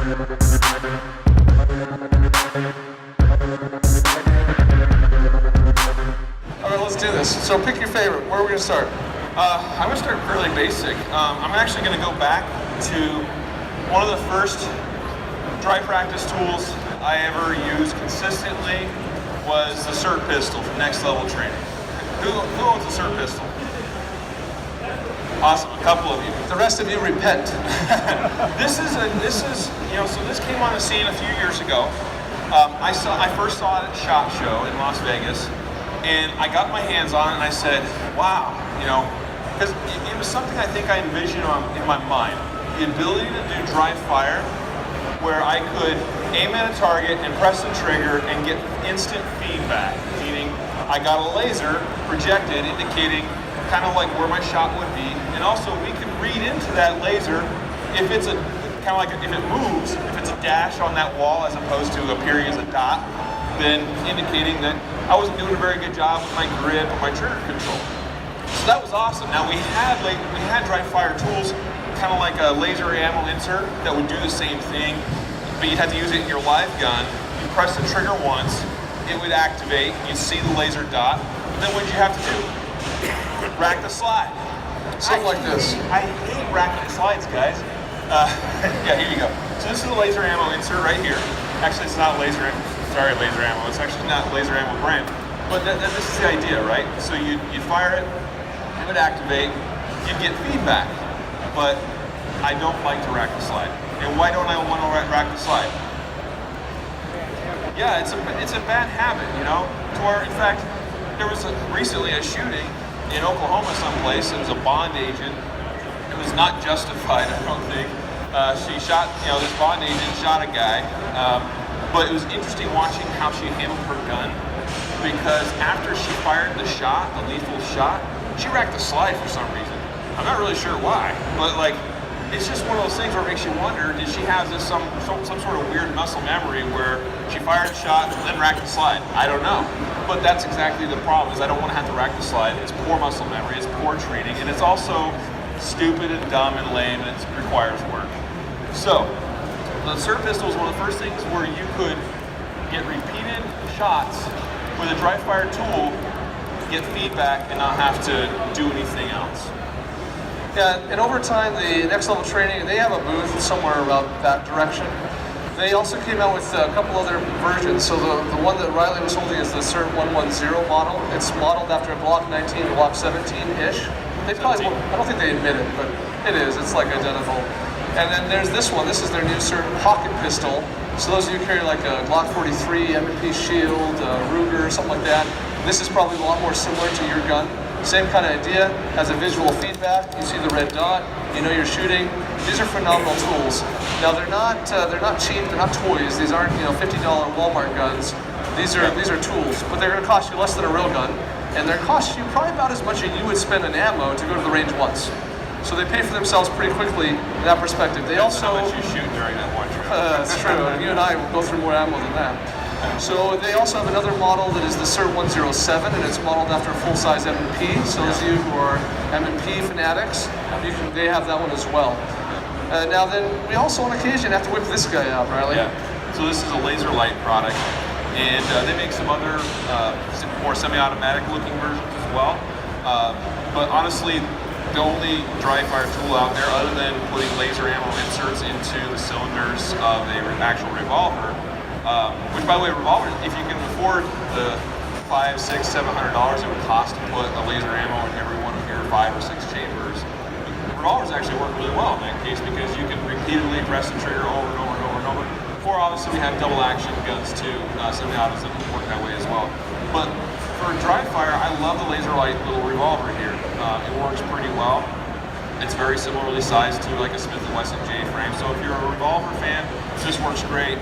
All right, let's do this. So pick your favorite. Where are we going to start? I'm going to start fairly basic. I'm actually going to go back to one of the first dry practice tools I ever used consistently was the SIRT pistol from Next Level Training. Who owns a SIRT pistol? Awesome, a couple of you. The rest of you repent. This is so this came on the scene a few years ago. I first saw it at SHOT Show in Las Vegas, and I got my hands on it and I said, wow, because it was something I think I envisioned in my mind. The ability to do dry fire where I could aim at a target and press the trigger and get instant feedback, meaning I got a laser projected indicating kind of like where my shot would be, and also we could read into that laser if it's if it moves, if it's a dash on that wall as opposed to appearing as a dot, then indicating that I wasn't doing a very good job with my grip or my trigger control. So that was awesome. Now we had dry fire tools, kind of like a laser ammo insert that would do the same thing, but you'd have to use it in your live gun. You press the trigger once, it would activate, you'd see the laser dot, and then what'd you have to do? Rack the slide. Something like this. I hate racking the slides, guys. Yeah, here you go. So this is a laser ammo insert right here. Actually, it's not laser ammo. Sorry, laser ammo. It's actually not laser ammo brand. But this is the idea, right? So you'd fire it, it would activate, you'd get feedback. But I don't like to rack the slide. And why don't I want to rack the slide? Yeah, it's a bad habit, to where, in fact, there was recently a shooting in Oklahoma someplace. It was a bond agent. It was not justified, I don't think. She shot, this bond agent shot a guy. But it was interesting watching how she handled her gun, because after she fired the shot, the lethal shot, she racked the slide for some reason. I'm not really sure why, but it's just one of those things where it makes you wonder, did she have some sort of weird muscle memory where she fired a shot and then racked the slide? I don't know. But that's exactly the problem, is I don't want to have to rack the slide. It's poor muscle memory, it's poor training, and it's also stupid and dumb and lame, and it requires work. So, the SIRT pistol is one of the first things where you could get repeated shots with a dry fire tool, get feedback, and not have to do anything else. Yeah, and over time, the Next Level Training, they have a booth somewhere around that direction. They also came out with a couple other versions. So the one that Riley was holding is the SIRT 110 model. It's modeled after a Glock 19 to Glock 17-ish. They probably won't, I don't think they admit it, but it is. It's like identical. And then there's this one. This is their new SIRT pocket pistol. So those of you who carry like a Glock 43, M&P Shield, Ruger, something like that, this is probably a lot more similar to your gun. Same kind of idea, has a visual feedback. You see the red dot, you know you're shooting. These are phenomenal tools. Now they're not cheap, they're not toys. These aren't $50 Walmart guns. These are tools, but they're going to cost you less than a real gun, and they're cost you probably about as much as you would spend in ammo to go to the range once. So they pay for themselves pretty quickly in that perspective. They also how much you shoot during that one trip. That's true. You and I will go through more ammo than that. So they also have another model that is the SIRT 107, and it's modeled after a full-size M&P. So those of you who are M&P fanatics, they have that one as well. Now then, we also on occasion have to whip this guy out, Riley. Yeah. So this is a laser light product, and they make some other more semi-automatic looking versions as well. But honestly, the only dry fire tool out there, other than putting laser ammo inserts into the cylinders of an actual revolver, which, by the way, revolver, if you can afford the $500, $600, $700 it would cost to put a laser ammo in every one of your 5 or 6 chambers, revolvers actually work really well in that case, because you can repeatedly press the trigger over and over and over and over. Or obviously we have double action guns too, semi-autos that work that way as well. But for dry fire, I love the laser light little revolver here. It works pretty well. It's very similarly sized to like a Smith & Wesson J frame. So if you're a revolver fan, this works great.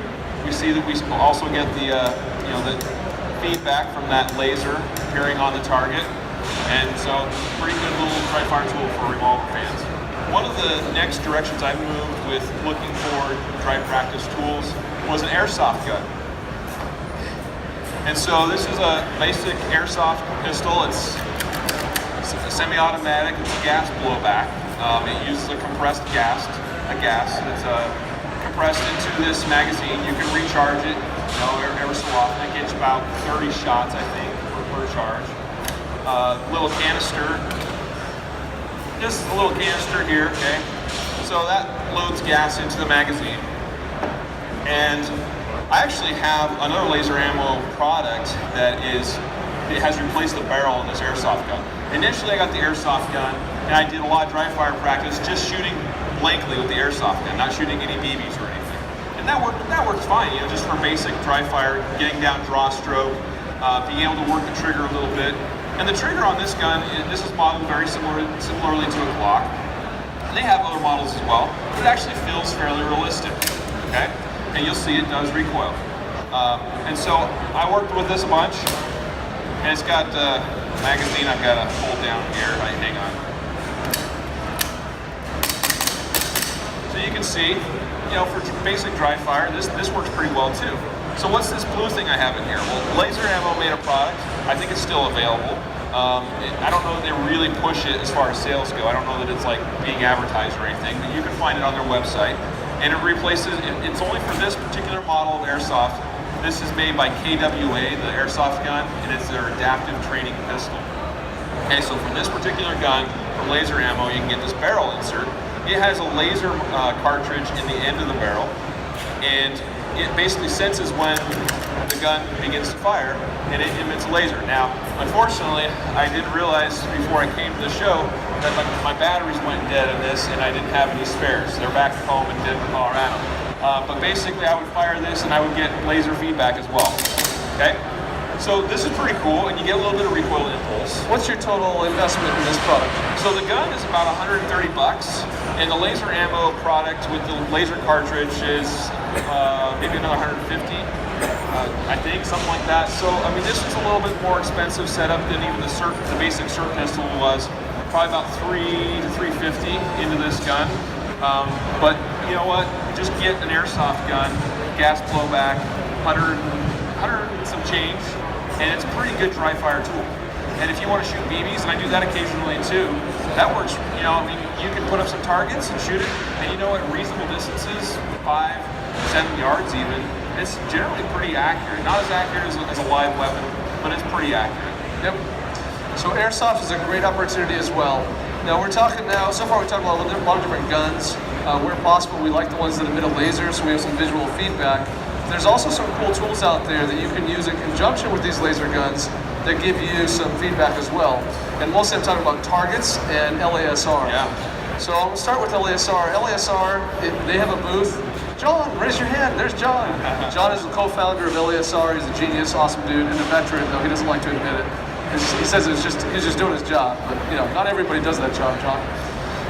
We see that we also get the the feedback from that laser appearing on the target, and so pretty good little dry fire tool for revolver fans. One of the next directions I moved with looking for dry practice tools was an airsoft gun. And so this is a basic airsoft pistol. It's a semi-automatic. It's a gas blowback. It uses a compressed gas. It's compressed into this magazine. You can recharge it, you know, every so often. It gets about 30 shots, I think, per charge. Little canister, just a little canister here, okay? So that loads gas into the magazine. And I actually have another laser ammo product that it has replaced the barrel in this airsoft gun. Initially I got the airsoft gun and I did a lot of dry fire practice just shooting blankly with the airsoft gun, not shooting any BBs or anything. And that works fine, you know, just for basic dry fire, getting down draw stroke, being able to work the trigger a little bit. And the trigger on this gun, this is modeled very similarly to a Glock. And they have other models as well, but it actually feels fairly realistic, okay? And you'll see it does recoil. And so I worked with this a bunch, and it's got the magazine I've got to hold down here. Hang on. So you can see, you know, for basic dry fire, this works pretty well too. So what's this blue thing I have in here? Well, Laser Ammo made a product. I think it's still available. I don't know that they really push it as far as sales go. I don't know that it's like being advertised or anything, but you can find it on their website. And it replaces, it's only for this particular model of airsoft. This is made by KWA, the airsoft gun, and it's their adaptive training pistol. Okay, so for this particular gun, for Laser Ammo, you can get this barrel insert. It has a laser cartridge in the end of the barrel, and it basically senses when the gun begins to fire, and it emits a laser. Now, unfortunately, I didn't realize before I came to the show that my batteries went dead in this, and I didn't have any spares. They're back home in Denver, Colorado. But basically, I would fire this, and I would get laser feedback as well. Okay? So this is pretty cool, and you get a little bit of recoil impulse. What's your total investment in this product? So the gun is about 130 bucks, and the laser ammo product with the laser cartridge is maybe another 150, I think, something like that. So I mean, this is a little bit more expensive setup than even the basic SIR pistol was. Probably about $300 to $350 into this gun. But you know what? Just get an airsoft gun, gas blowback, 100 and some change, and it's a pretty good dry fire tool. And if you want to shoot BBs, and I do that occasionally too, that works. You know, I mean, you can put up some targets and shoot it, and you know at reasonable distances, 5, 7 yards even, it's generally pretty accurate. Not as accurate as a live weapon, but it's pretty accurate. Yep. So airsoft is a great opportunity as well. Now we're talking now, so far we talked about a lot of different guns. Where possible, we like the ones that emit a laser, so we have some visual feedback. There's also some cool tools out there that you can use in conjunction with these laser guns that give you some feedback as well. And mostly I'm talking about targets and LasR. Yeah. So I'll start with LasR. LasR, they have a booth. John, raise your hand. There's John. John is the co-founder of LasR. He's a genius, awesome dude, and a veteran, though he doesn't like to admit it. He says he's just doing his job, but you know, not everybody does that job, John.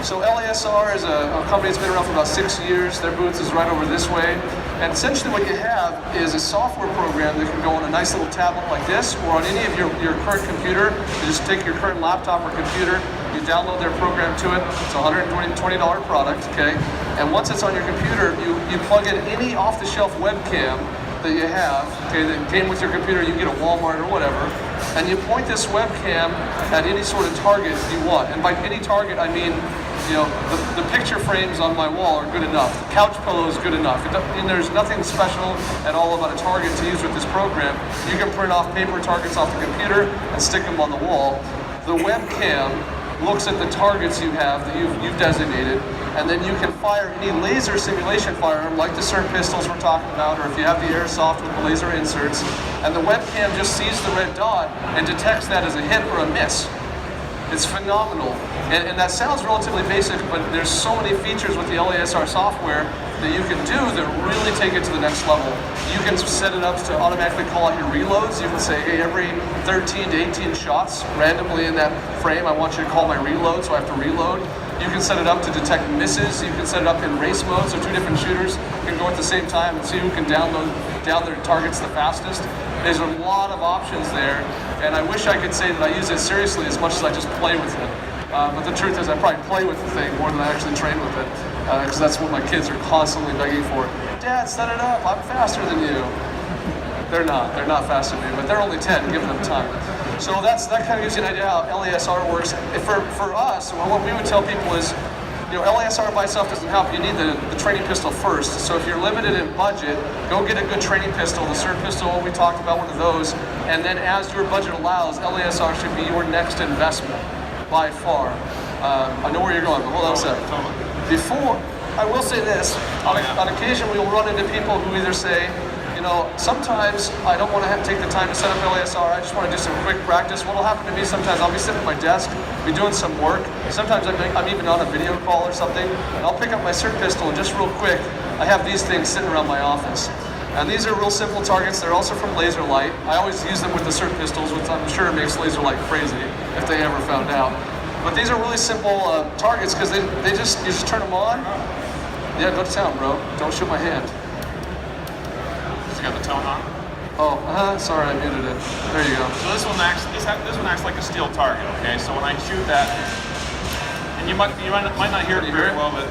So LasR is a company that's been around for about 6 years. Their booth is right over this way. And essentially what you have is a software program that can go on a nice little tablet like this, or on any of your current computer. You just take your current laptop or computer, you download their program to it. It's a $120 product, okay? And once it's on your computer, you plug in any off-the-shelf webcam that you have, okay, that came with your computer, you get at Walmart or whatever, and you point this webcam at any sort of target you want. And by any target, I mean, you know, the picture frames on my wall are good enough. The couch pillow is good enough. And there's nothing special at all about a target to use with this program. You can print off paper targets off the computer and stick them on the wall. The webcam looks at the targets you have that you've designated, and then you can fire any laser simulation firearm like the SIR pistols we're talking about, or if you have the airsoft with the laser inserts, and the webcam just sees the red dot and detects that as a hit or a miss. It's phenomenal. And that sounds relatively basic, but there's so many features with the LasR software that you can do that really take it to the next level. You can set it up to automatically call out your reloads. You can say, hey, every 13 to 18 shots randomly in that frame, I want you to call my reload, so I have to reload. You can set it up to detect misses. You can set it up in race mode, so two different shooters can go at the same time and see who can down their targets the fastest. There's a lot of options there, and I wish I could say that I use it seriously as much as I just play with it. But the truth is I probably play with the thing more than I actually train with it, because that's what my kids are constantly begging for. Dad, set it up, I'm faster than you. They're not faster than me, but they're only 10, give them time. So that kind of gives you an idea how LasR works. For us, what we would tell people is, LASR by itself doesn't help. You need the training pistol first. So if you're limited in budget, go get a good training pistol, the CERT pistol, we talked about one of those, and then as your budget allows, LASR should be your next investment, by far. I know where you're going, but hold on a second. Before, I will say this, on occasion we will run into people who either say, sometimes I don't want to take the time to set up LASR, I just want to do some quick practice. What will happen to me sometimes, I'll be sitting at my desk, be doing some work, sometimes I'm even on a video call or something, and I'll pick up my CERT pistol and just real quick, I have these things sitting around my office. And these are real simple targets, they're also from Laser Light. I always use them with the CERT pistols, which I'm sure makes Laser Light crazy, if they ever found out. But these are really simple targets, because you just turn them on. Yeah, go to town, bro. Don't shoot my hand. You got the tone on? Oh, sorry, I muted it. There you go. So this one acts like a steel target, okay? So when I shoot that, and you might not hear it very well, but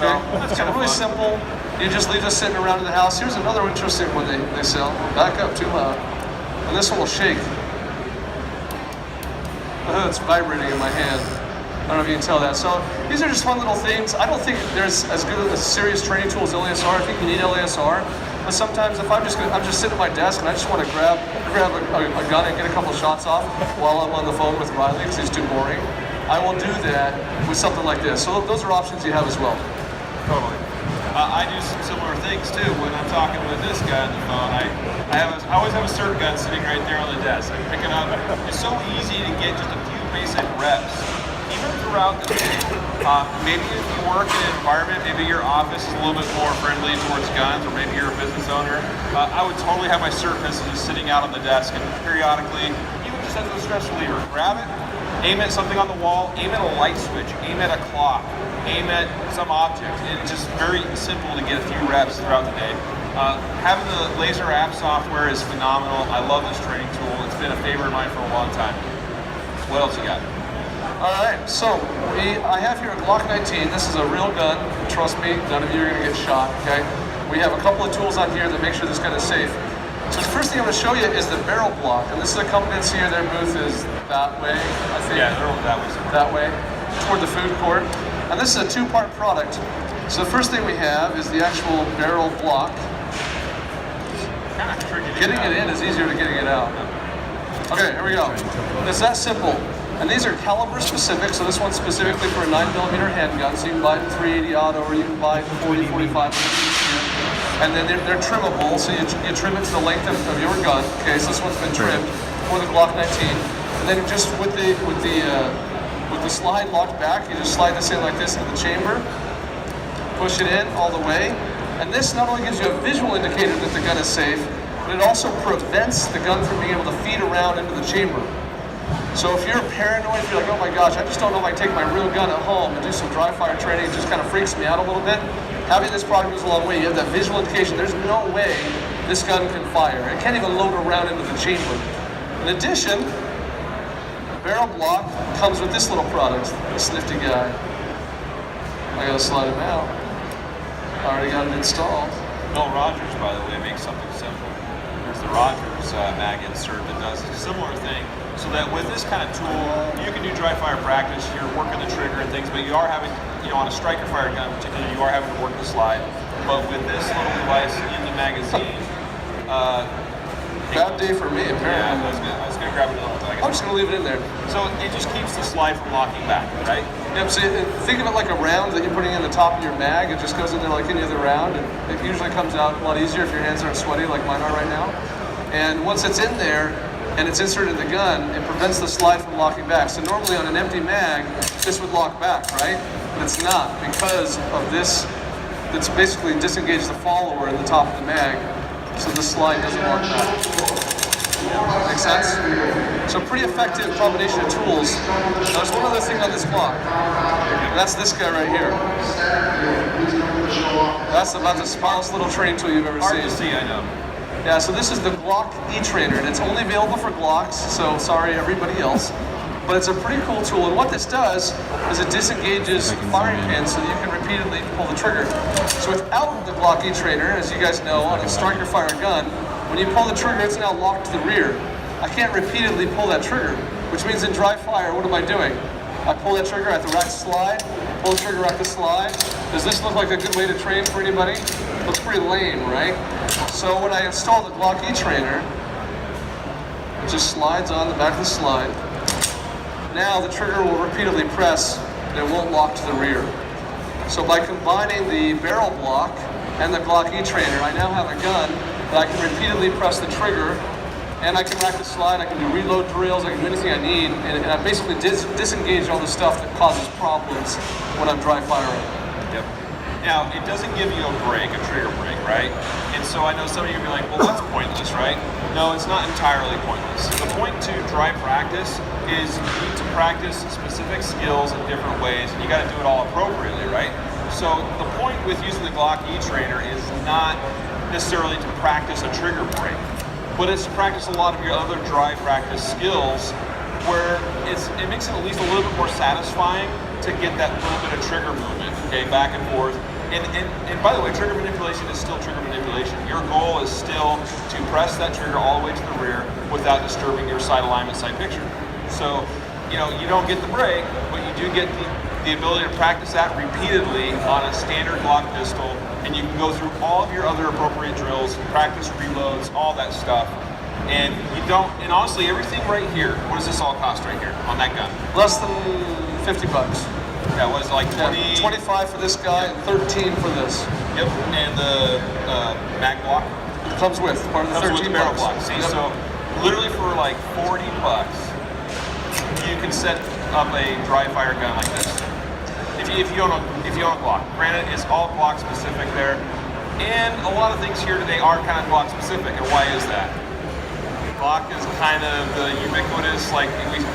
so that's kind of really simple. You just leave this sitting around in the house. Here's another interesting one they sell. Back up, too loud. And this one will shake. It's vibrating in my hand. I don't know if you can tell that. So these are just fun little things. I don't think there's as good a serious training tool as LASR. I think you need LASR. But sometimes if I'm just sitting at my desk and I just want to grab a gun and get a couple shots off while I'm on the phone with Riley because he's too boring, I will do that with something like this. So those are options you have as well. Totally. I do some similar things too. When I'm talking with this guy on the phone, I always have a CERT gun sitting right there on the desk. I pick it up. It's so easy to get just a few basic reps. Even throughout the day, maybe if you work in an environment, maybe your office is a little bit more friendly towards guns, or maybe you're a business owner, I would totally have my CERT pistol just sitting out on the desk, and periodically, even just as a stress reliever, grab it, aim at something on the wall, aim at a light switch, aim at a clock, aim at some object. It's just very simple to get a few reps throughout the day. Having the Laser app software is phenomenal. I love this training tool. It's been a favorite of mine for a long time. What else you got? All right, so I have here a Glock 19. This is a real gun. Trust me, none of you are going to get shot, okay? We have a couple of tools on here that make sure this gun is safe. So the first thing I'm going to show you is the barrel block. And this is a company that's here. Their booth is that way, I think. Yeah, they're over that way somewhere. That way, toward the food court. And this is a two-part product. So the first thing we have is the actual barrel block. Kind of tricky. Getting it in is easier than getting it out. Okay, here we go. It's that simple. And these are caliber specific, so this one's specifically for a 9mm handgun, so you can buy it in 380 auto, or you can buy it in 40, 45. And then they're trimmable, so you trim it to the length of your gun. Okay, so this one's been trimmed for the Glock 19. And then just with the slide locked back, you just slide this in like this into the chamber, push it in all the way. And this not only gives you a visual indicator that the gun is safe, but it also prevents the gun from being able to feed around into the chamber. So if you're paranoid, if you're like, oh my gosh, I just don't know if I can take my real gun at home and do some dry fire training, it just kind of freaks me out a little bit, having this product goes a long way. You have that visual indication. There's no way this gun can fire. It can't even load around into the chamber. In addition, the barrel block comes with this little product, this nifty guy. I gotta slide him out. I already got it installed. Bill Rogers, by the way, makes something simple. There's the Rogers mag insert that does a similar thing, so that with this kind of tool, you can do dry fire practice, you're working the trigger and things, but you are having, on a striker fire gun in particular, you are having to work the slide. But with this little device in the magazine, bad day for me, apparently. Yeah, I was gonna grab another one. I'm just gonna leave it in there. So it just keeps the slide from locking back, right? Yep, so think of it like a round that you're putting in the top of your mag. It just goes in there like any other round, and it usually comes out a lot easier if your hands aren't sweaty like mine are right now. And once it's in there, and it's inserted in the gun, it prevents the slide from locking back. So normally on an empty mag, this would lock back, right? But it's not, because of this, that's basically disengaged the follower in the top of the mag, so the slide doesn't lock back. Make sense? So pretty effective combination of tools. Now, there's one other thing on this block, and that's this guy right here. That's about the smallest little training tool you've ever seen. Hard to see, I know. Yeah, so this is the Glock E-Trainer, and it's only available for Glocks, so sorry everybody else. But it's a pretty cool tool, and what this does is it disengages firing pins so that you can repeatedly pull the trigger. So without the Glock E-Trainer, as you guys know, on a striker fire gun, when you pull the trigger, it's now locked to the rear. I can't repeatedly pull that trigger, which means in dry fire, what am I doing? I pull that trigger, I have to rack slide, pull the trigger, rack the slide. Does this look like a good way to train for anybody? Looks pretty lame, right? So when I install the Glock E-Trainer, it just slides on the back of the slide. Now the trigger will repeatedly press and it won't lock to the rear. So by combining the barrel block and the Glock E-Trainer, I now have a gun that I can repeatedly press the trigger, and I can rack the slide, I can do reload drills, I can do anything I need, and I basically disengage all the stuff that causes problems when I'm dry firing. Yep. Now, it doesn't give you a break, a trigger break, right? And so I know some of you are gonna be like, well, that's pointless, right? No, it's not entirely pointless. The point to dry practice is you need to practice specific skills in different ways, and you gotta do it all appropriately, right? So the point with using the Glock E-Trainer is not necessarily to practice a trigger break, but it's to practice a lot of your other dry practice skills where it makes it at least a little bit more satisfying to get that little bit of trigger movement, okay, back and forth. And by the way, trigger manipulation is still trigger manipulation. Your goal is still to press that trigger all the way to the rear without disturbing your side alignment, side picture. So, you know, you don't get the break, but you do get the ability to practice that repeatedly on a standard Glock pistol, and you can go through all of your other appropriate drills, practice reloads, all that stuff. And you don't, and honestly, everything right here, what does this all cost right here on that gun? Less than 50 bucks. Yeah, what is it, like 20? Yeah, 25 for this guy and 13 for this. Yep, and the mag block? It comes with part of the Comes 13 with the barrel bucks. block. See, Yep. so literally for like 40 bucks, you can set up a dry fire gun like this. If you own a Glock. Granted, it's all Glock specific there, and a lot of things here today are kind of Glock specific. And why is that? Glock is kind of the ubiquitous, like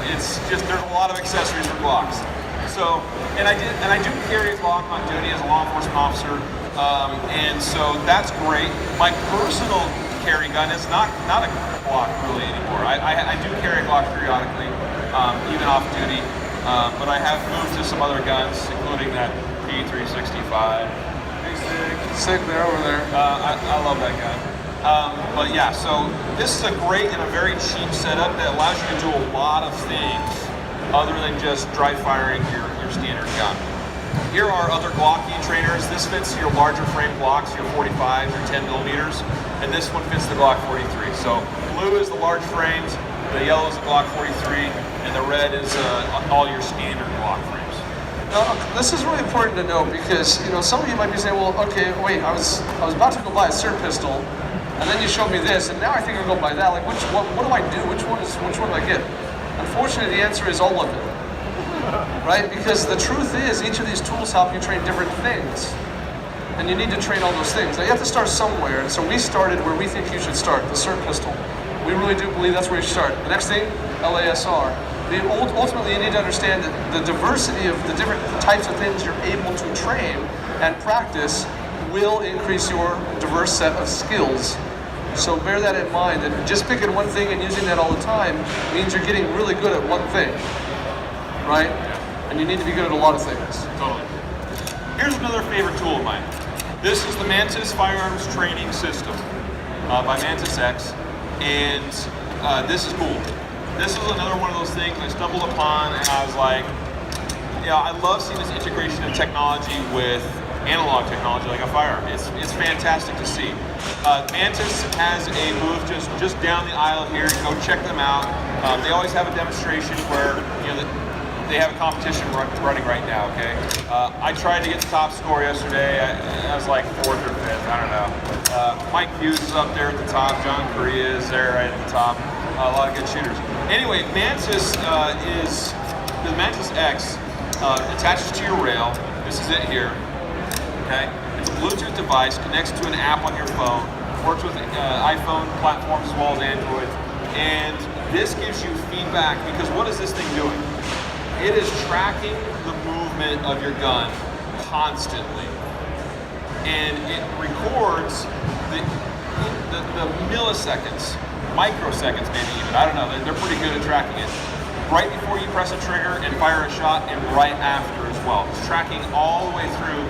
it's just there's a lot of accessories for Glocks. So, and I do carry a Glock on duty as a law enforcement officer, and so that's great. My personal carry gun is not a Glock really anymore. I do carry a Glock periodically, even off duty, but I have moved to some other guns, including that P365. Sick there over there. I love that gun. But yeah, so this is a great and a very cheap setup that allows you to do a lot of things other than just dry firing your standard gun. Here are other Glock E-Trainers. This fits your larger frame Glocks, your 45s, your 10 millimeters, and this one fits the Glock 43. So blue is the large frames, the yellow is the Glock 43, and the red is all your standard Glock frames. Now, this is really important to know because some of you might be saying, well, okay, wait, I was about to go buy a SIR pistol, and then you showed me this, and now I think I'll go buy that. Like, what do I do? Which one do I get? Unfortunately, the answer is all of it, right? Because the truth is, each of these tools help you train different things, and you need to train all those things. Now, you have to start somewhere, and so we started where we think you should start, the SIR pistol. We really do believe that's where you should start. The next thing, LasR. Ultimately, you need to understand that the diversity of the different types of things you're able to train and practice will increase your diverse set of skills. So bear that in mind, and just picking one thing and using that all the time means you're getting really good at one thing, right? And you need to be good at a lot of things. Totally. Here's another favorite tool of mine. This is the Mantis Firearms Training System by Mantis X, and this is cool. This is another one of those things I stumbled upon, and I was like, yeah, I love seeing this integration of technology with analog technology like a firearm. It's fantastic to see. Mantis has a booth just down the aisle here. Go check them out. They always have a demonstration where they have a competition running right now. Okay. I tried to get the top score yesterday. I was like 4th or 5th. I don't know. Mike Hughes is up there at the top. John Correa is there right at the top. A lot of good shooters. Anyway, Mantis is the Mantis X attaches to your rail. This is it here. Okay, it's a Bluetooth device, connects to an app on your phone, works with iPhone platforms as well as Android, and this gives you feedback because what is this thing doing? It is tracking the movement of your gun constantly, and it records the milliseconds, microseconds maybe even, I don't know, they're pretty good at tracking it. Right before you press a trigger and fire a shot, and right after as well. It's tracking all the way through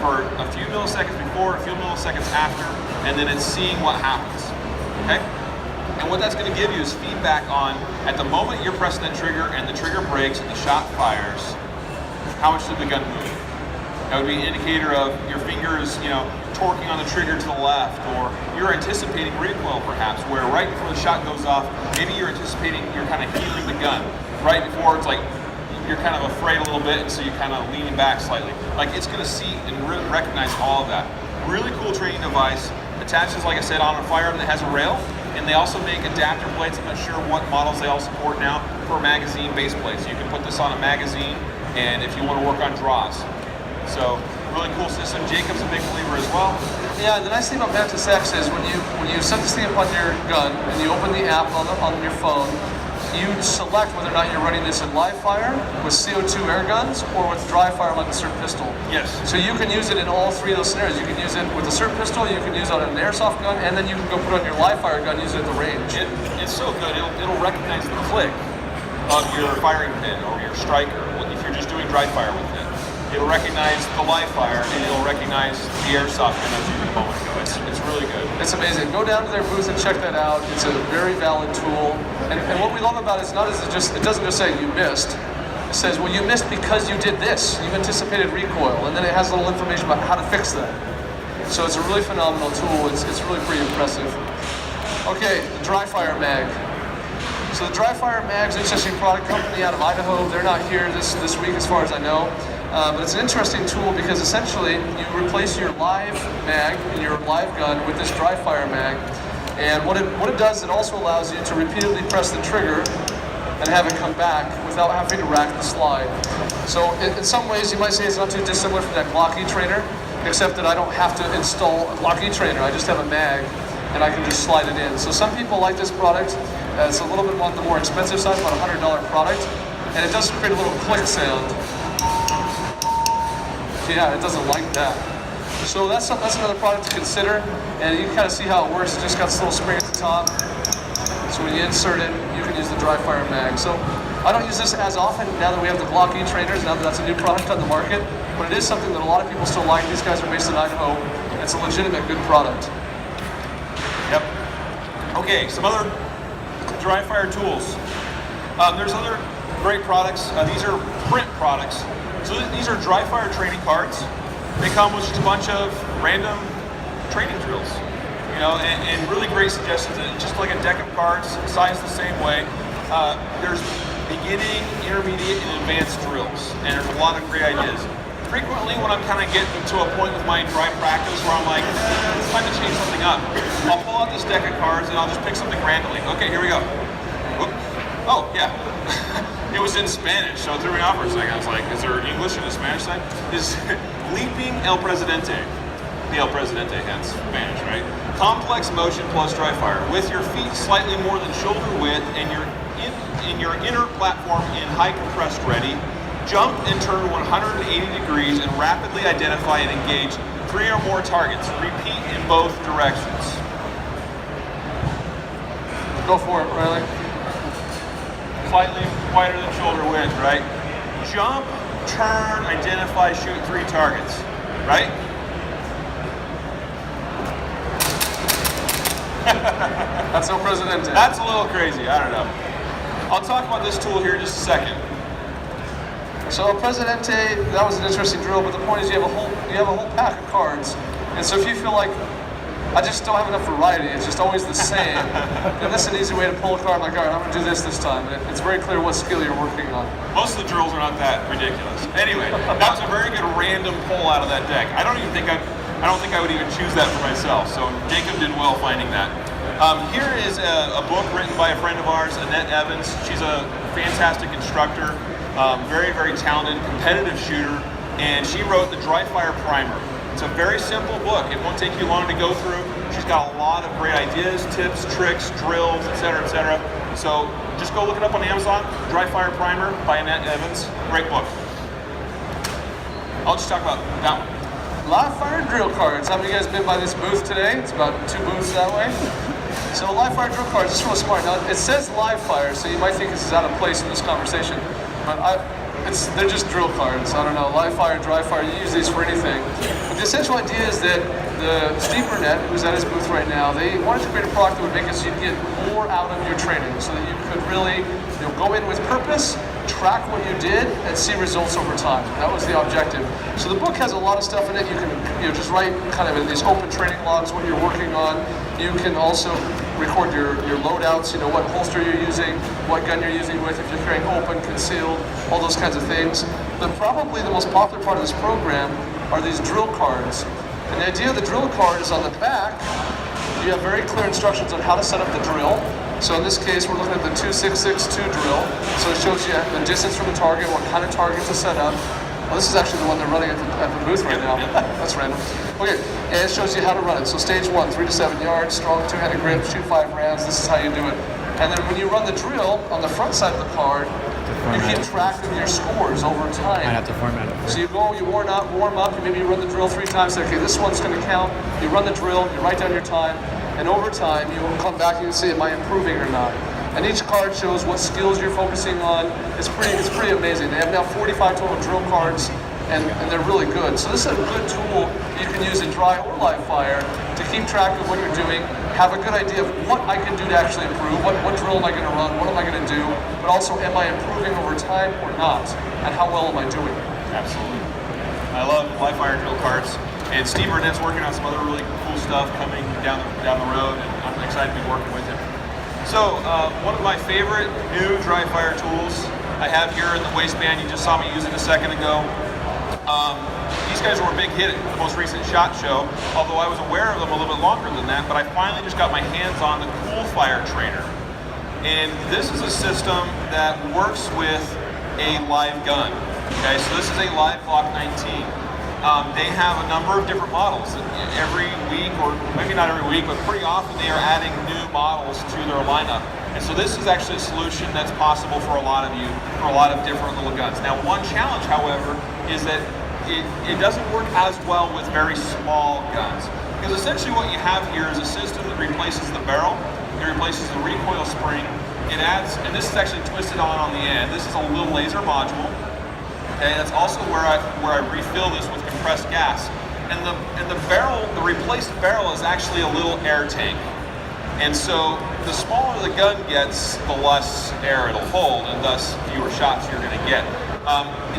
for a few milliseconds before, a few milliseconds after, and then it's seeing what happens, okay? And what that's going to give you is feedback on, at the moment you're pressing that trigger and the trigger breaks and the shot fires, how much did the gun move? That would be an indicator of your fingers, torquing on the trigger to the left, or you're anticipating recoil perhaps, where right before the shot goes off, maybe you're anticipating, you're kind of healing the gun. Right before it's like, you're kind of afraid a little bit, and so you're kind of leaning back slightly. Like, it's going to see and really recognize all of that. Really cool training device. Attaches, like I said, on a firearm that has a rail, and they also make adapter plates. I'm not sure what models they all support now for magazine base plates. You can put this on a magazine, and if you want to work on draws. So, really cool system. Jacob's a big believer as well. Yeah, the nice thing about Mantis X is when you set this thing up on your gun and you open the app on your phone, you select whether or not you're running this in live fire with CO2 air guns or with dry fire like a SIRT pistol. Yes. So you can use it in all three of those scenarios. You can use it with a SIRT pistol, you can use it on an airsoft gun, and then you can go put it on your live fire gun and use it at the range. It's so good. It'll recognize the click of your firing pin or your striker if you're just doing dry fire with it. It'll recognize the live fire, and it'll recognize the airsoft gun I was using a moment ago. It's really good. It's amazing. Go down to their booth and check that out. It's a very valid tool. And what we love about it is it doesn't just say you missed. It says, well, you missed because you did this. You anticipated recoil. And then it has a little information about how to fix that. So it's a really phenomenal tool. It's really pretty impressive. Okay, the dry fire mag. So the dry fire mag is an interesting product company out of Idaho. They're not here this week as far as I know. But it's an interesting tool because essentially you replace your live mag in your live gun with this dry fire mag. And what it does, it also allows you to repeatedly press the trigger and have it come back without having to rack the slide. So in some ways you might say it's not too dissimilar from that Glock E-trainer, except that I don't have to install a Glock E-trainer. I just have a mag and I can just slide it in. So some people like this product. It's a little bit on the more expensive side, about a $100 product. And it does create a little click sound. Yeah, it doesn't like that. So that's another product to consider, and you can kind of see how it works. It just got this little spring at the top. So when you insert it, you can use the dry fire mag. So I don't use this as often now that we have the Glock E-trainers, now that that's a new product on the market, but it is something that a lot of people still like. These guys are based in Idaho. It's a legitimate good product. Yep. Okay, some other dry fire tools. There's other great products. These are print products. So these are dry fire training cards. They come with just a bunch of random training drills, and really great suggestions. And just like a deck of cards, sized the same way. There's beginning, intermediate, and advanced drills, and there's a lot of great ideas. Frequently, when I'm kind of getting to a point with my dry practice where I'm like, it's time to change something up, I'll pull out this deck of cards and I'll just pick something randomly. Okay, here we go. Whoop. Oh, yeah. It was in Spanish, so it threw me off for a second. I was like, is there English in the Spanish side? Is Leaping El Presidente. The El Presidente, hence Spanish, right? Complex motion plus dry fire. With your feet slightly more than shoulder width and your inner platform in high compressed ready, jump and turn 180 degrees and rapidly identify and engage 3 or more targets. Repeat in both directions. Go for it, Riley. Slightly wider than shoulder width, right? Jump, turn, identify, shoot 3 targets, right? That's El Presidente. That's a little crazy, I don't know. I'll talk about this tool here in just a second. So El Presidente, that was an interesting drill, but the point is you have a whole pack of cards. And so if you feel like I just don't have enough variety, it's just always the same, then this is an easy way to pull a card like, all right, I'm going to do this time. And it's very clear what skill you're working on. Most of the drills are not that ridiculous. Anyway, that was a very good random pull out of that deck. I don't think I would even choose that for myself. So Jacob did well finding that. Here is a book written by a friend of ours, Annette Evans. She's a fantastic instructor, very, very talented, competitive shooter, and she wrote the Dry Fire Primer. It's a very simple book. It won't take you long to go through. She's got a lot of great ideas, tips, tricks, drills, etc., etc. So just go look it up on Amazon. Dry Fire Primer by Annette Evans. Great book. I'll just talk about that one. Live fire drill cards. Have you guys been by this booth today? It's about 2 booths that way. So live fire drill cards, this is real smart. Now it says live fire, so you might think this is out of place in this conversation. But they're just drill cards. I don't know, live fire, dry fire, you use these for anything. But the essential idea is that Steve Burnett, who's at his booth right now, they wanted to create a product that would make it so you get more out of your training, so that you could really go in with purpose, track what you did, and see results over time. That was the objective. So the book has a lot of stuff in it. You can just write kind of in these open training logs what you're working on. You can also record your loadouts, what holster you're using, what gun you're using with, if you're carrying open, concealed, all those kinds of things. But probably the most popular part of this program are these drill cards. And the idea of the drill card is on the back, you have very clear instructions on how to set up the drill. So in this case, we're looking at the 2662 drill. So it shows you the distance from the target, what kind of target to set up. Well, this is actually the one they're running at the booth right now. That's random. Okay, and it shows you how to run it. So stage 1, 3 to 7 yards, strong two-handed grip, shoot 5 rounds. This is how you do it. And then when you run the drill, on the front side of the card, you keep track of your scores over time. I have to format it. So you go, you warm up, maybe you run the drill 3 times, say, okay, this one's going to count. You run the drill, you write down your time, and over time, you will come back and you see, am I improving or not? And each card shows what skills you're focusing on. It's pretty amazing. They have now 45 total drill cards, and they're really good. So this is a good tool you can use in dry or live fire to keep track of what you're doing, have a good idea of what I can do to actually improve, what drill am I going to run, what am I going to do, but also am I improving over time or not, and how well am I doing? Absolutely. I love live fire drill cards, and Steve Burnett's working on some other really cool stuff coming down the road, and I'm excited to be working with him. So one of my favorite new dry fire tools I have here in the waistband, you just saw me using a second ago. These guys were a big hit at the most recent SHOT Show, although I was aware of them a little bit longer than that, but I finally just got my hands on the Cool Fire Trainer. And this is a system that works with a live gun. Okay, so this is a live Glock 19. They have a number of different models. Every week, or maybe not every week, but pretty often they are adding new models to their lineup. And so this is actually a solution that's possible for a lot of you, for a lot of different little guns. Now, one challenge, however, is that it doesn't work as well with very small guns. Because essentially what you have here is a system that replaces the barrel, it replaces the recoil spring, it adds, and this is actually twisted on the end, this is a little laser module. Okay, that's also where I refill this with compressed gas. And the barrel, the replaced barrel is actually a little air tank. And so the smaller the gun gets, the less air it'll hold, and thus fewer shots you're going to get.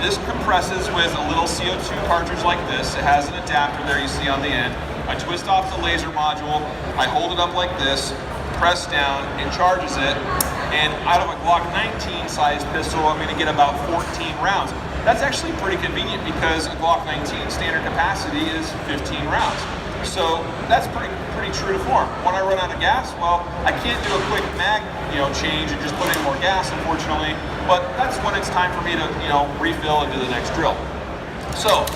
This compresses with a little CO2 cartridge like this. It has an adapter there you see on the end. I twist off the laser module, I hold it up like this, press down, it charges it, and out of a Glock 19 size pistol, I'm going to get about 14 rounds. That's actually pretty convenient because a Glock 19 standard capacity is 15 rounds. So that's pretty true to form. When I run out of gas, well, I can't do a quick mag, change and just put in more gas, unfortunately. But that's when it's time for me to, refill and do the next drill. So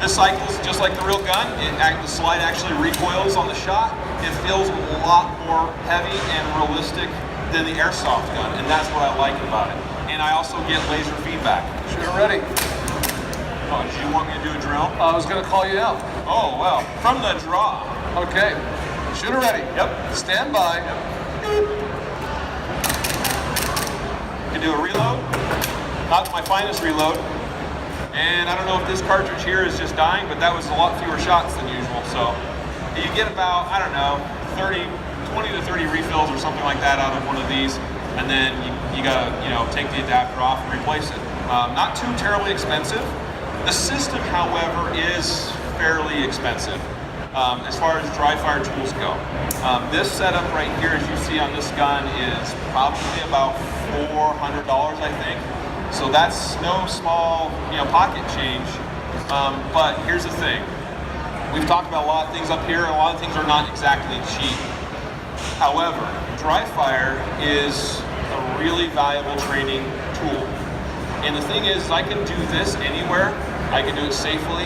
this cycles just like the real gun. The slide actually recoils on the shot. It feels a lot more heavy and realistic than the airsoft gun, and that's what I like about it. And I also get laser feedback. Shooter ready. Oh, did you want me to do a drill? I was going to call you out. Oh, well, from the draw. Okay. Shooter ready. Yep. Stand by. Yep. Can do a reload. Not my finest reload. And I don't know if this cartridge here is just dying, but that was a lot fewer shots than usual. So you get about, 20 to 30 refills or something like that out of one of these. And then you gotta, take the adapter off and replace it. Not too terribly expensive. The system, however, is fairly expensive as far as dry fire tools go. This setup right here, as you see on this gun, is probably about $400, I think. So that's no small, pocket change. But here's the thing. We've talked about a lot of things up here, and a lot of things are not exactly cheap. However, dry fire is a really valuable training tool. And the thing is, I can do this anywhere. I can do it safely.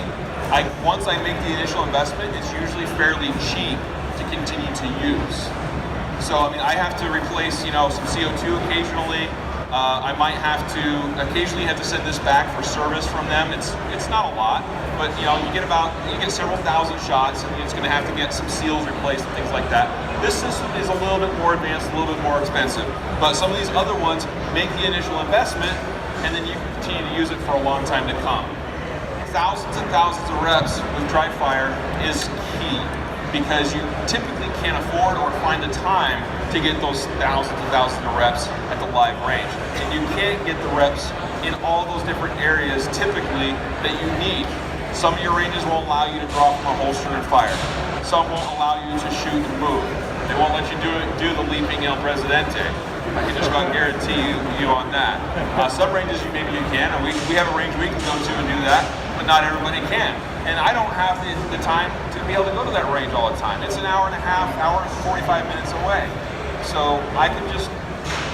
Once I make the initial investment, it's usually fairly cheap to continue to use. So, I have to replace, some CO2 occasionally. I might occasionally have to send this back for service from them. It's not a lot, but you get several thousand shots, and it's going to have to get some seals replaced and things like that. This system is a little bit more advanced, a little bit more expensive, but some of these other ones make the initial investment, and then you can continue to use it for a long time to come. Thousands and thousands of reps with dry fire is key, because you typically can't afford or find the time to get those thousands and thousands of reps at the live range. And you can't get the reps in all those different areas typically that you need. Some of your ranges won't allow you to draw from a holster and fire. Some won't allow you to shoot and move. They won't let you do the leaping El Presidente. I can just about guarantee you on that. Some ranges maybe you can, and we have a range we can go to and do that, but not everybody can. And I don't have the time to be able to go to that range all the time. It's an hour and a half, hour and 45 minutes away. So I can just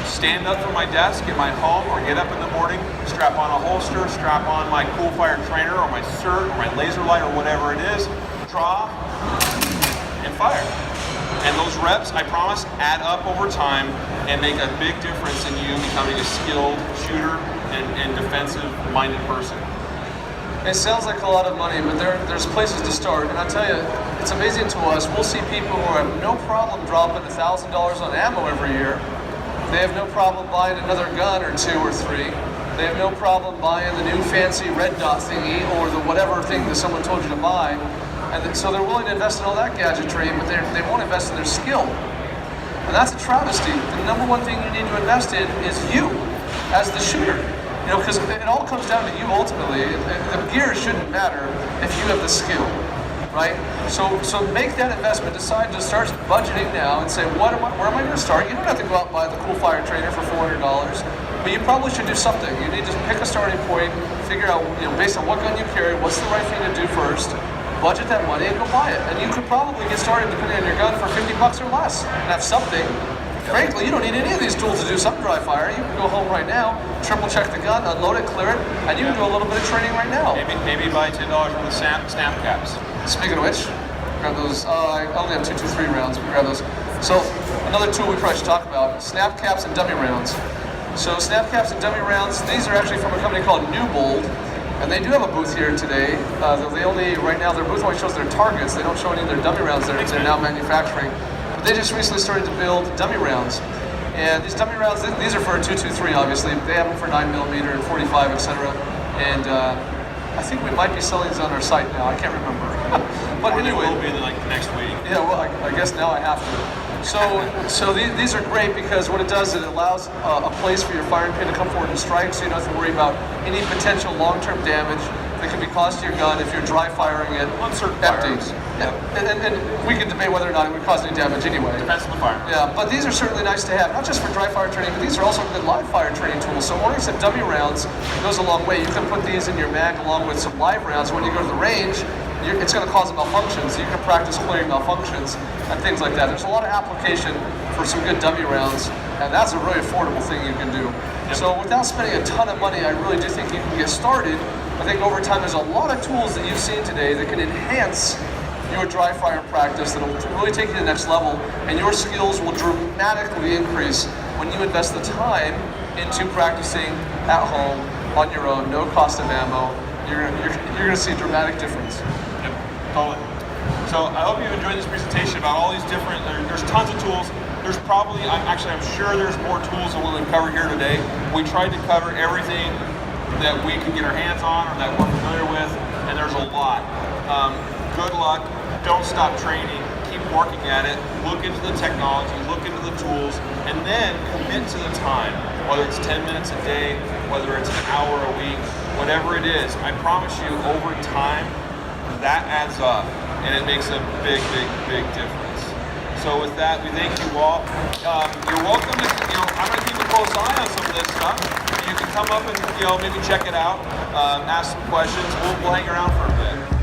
stand up from my desk at my home, or get up in the morning, strap on a holster, strap on my Cool Fire trainer or my CERT or my laser light or whatever it is, draw, and fire. And those reps, I promise, add up over time and make a big difference in you becoming a skilled shooter and defensive-minded person. It sounds like a lot of money, but there's places to start. And I'll tell you, it's amazing to us. We'll see people who have no problem dropping $1,000 on ammo every year. They have no problem buying another gun or two or three. They have no problem buying the new fancy red dot thingy or the whatever thing that someone told you to buy. And so they're willing to invest in all that gadgetry, but they won't invest in their skill. And that's a travesty. The number one thing you need to invest in is you as the shooter. You know, because it all comes down to you ultimately. The gear shouldn't matter if you have the skill, right? So make that investment. Decide to start budgeting now and say, where am I going to start? You don't have to go out and buy the Cool Fire trainer for $400, but you probably should do something. You need to pick a starting point, figure out, you know, based on what gun you carry, what's the right thing to do first. Budget that money and go buy it. And you could probably get started, depending on your gun, for $50 or less and have something. Frankly, you don't need any of these tools to do some dry fire. You can go home right now, triple check the gun, unload it, clear it, and you can do a little bit of training right now. Maybe buy $10 worth of snap caps. Speaking of which, grab those. I only have 223 rounds, but grab those. So another tool we probably should talk about: snap caps and dummy rounds. So snap caps and dummy rounds. These are actually from a company called Newbold. And they do have a booth here today. They only, right now, their booth only shows their targets. They don't show any of their dummy rounds they're now manufacturing. But they just recently started to build dummy rounds. And these dummy rounds, these are for a 223, obviously. They have them for 9mm and 45, etc. And I think we might be selling these on our site now. I can't remember. But Or anyway, they will be like next week. yeah, well, I guess now I have to. So these are great because what it does is it allows a place for your firing pin to come forward and strike, so you don't have to worry about any potential long-term damage that could be caused to your gun if you're dry firing it On certain empty. firearms. Yeah. And we can debate whether or not it would cause any damage anyway. Depends on the fire. Yeah, but these are certainly nice to have, not just for dry fire training, but these are also good live fire training tools. So owning some dummy rounds goes a long way. You can put these in your mag along with some live rounds. When you go to the range, it's going to cause malfunctions. You can practice clearing malfunctions and things like that. There's a lot of application for some good dummy rounds, and that's a really affordable thing you can do. Yep. So without spending a ton of money, I really do think you can get started. I think over time there's a lot of tools that you've seen today that can enhance your dry fire practice, that'll really take you to the next level, and your skills will dramatically increase when you invest the time into practicing at home on your own, no cost of ammo. You're going to see a dramatic difference. Yep, totally. So I hope you enjoyed this presentation about all these different, there's tons of tools. There's probably, I'm sure there's more tools than what we've covered here today. We tried to cover everything that we could get our hands on or that we're familiar with, and there's a lot. Good luck, don't stop training, keep working at it, look into the technology, look into the tools, and then commit to the time, whether it's 10 minutes a day, whether it's an hour a week, whatever it is. I promise you, over time, that adds up, and it makes a big, big, big difference. So with that, we thank you all. You're welcome to, I'm going to keep a close eye on some of this stuff. You can come up and, maybe check it out, ask some questions. We'll hang around for a bit.